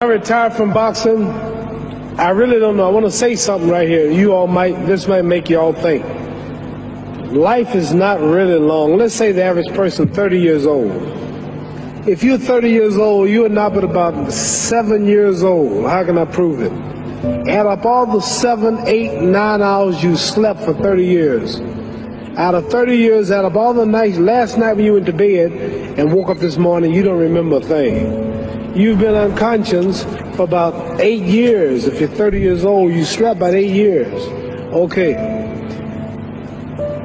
I retired from boxing. I really don't know. I want to say something right here. This might make you all think. Life is not really long. Let's say the average person 30 years old. If you're 30 years old, you are not but about 7 years old. How can I prove it? Add up all the 7, 8, 9 hours you slept for 30 years. Out of 30 years, out of all the nights, last night when you went to bed and woke up this morning, you don't remember a thing. You've been unconscious for about 8 years. If you're 30 years old, you slept about 8 years. Okay.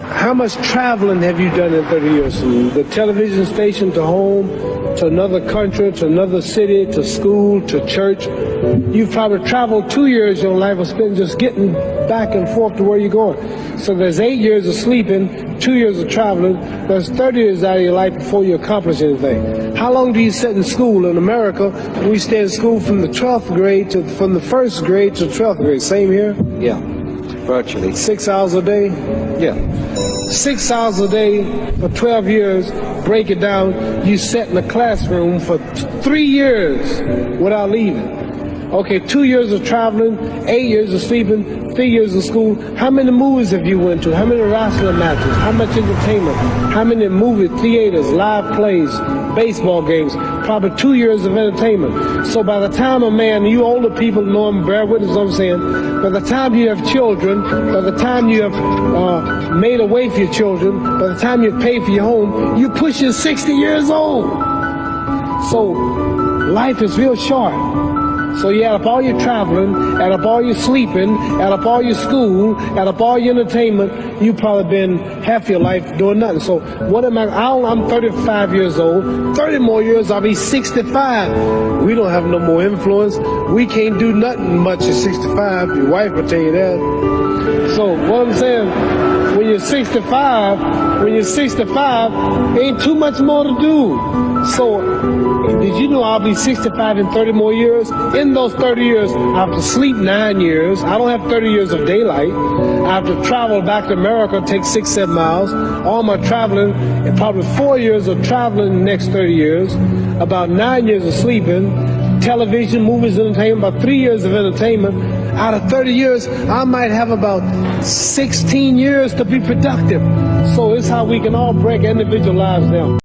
How much traveling have you done in 30 years? From the television station to home, to another country, to another city, to school, to church. You've probably traveled 2 years your life was spent just getting back and forth to where you're going. So there's 8 years of sleeping, 2 years of traveling. There's 30 years out of your life before you accomplish anything. How long do you sit in school? In America, we stay in school from the 12th grade from the 1st grade to 12th grade. Same here? Yeah, virtually. 6 hours a day? Yeah. 6 hours a day for 12 years, break it down, you sat in the classroom for 3 years without leaving. Okay, 2 years of traveling, 8 years of sleeping, 3 years of school. How many movies have you went to? How many wrestling matches? How much entertainment? How many movie theaters, live plays, baseball games? Probably 2 years of entertainment. So by the time a man, you older people know him, bear witness what I'm saying, by the time you have children, by the time you have made a way for your children, by the time you pay for your home, you're pushing 60 years old. So life is real short. So you add up all your traveling, add up all your sleeping, add up all your school, add up all your entertainment, you've probably been half your life doing nothing. So what am I'm 35 years old, 30 more years, I'll be 65. We don't have no more influence. We can't do nothing much at 65. Your wife will tell you that. So what I'm saying, when you're 65, ain't too much more to do. So did you know I'll be 65 in 30 more years? In those 30 years, I have to sleep 9 years. I don't have 30 years of daylight. I have to travel back to America, take 6, 7 miles. All my traveling, and probably 4 years of traveling in the next 30 years. About 9 years of sleeping. Television, movies, entertainment, about 3 years of entertainment. Out of 30 years, I might have about 16 years to be productive. So it's how we can all break individual lives down.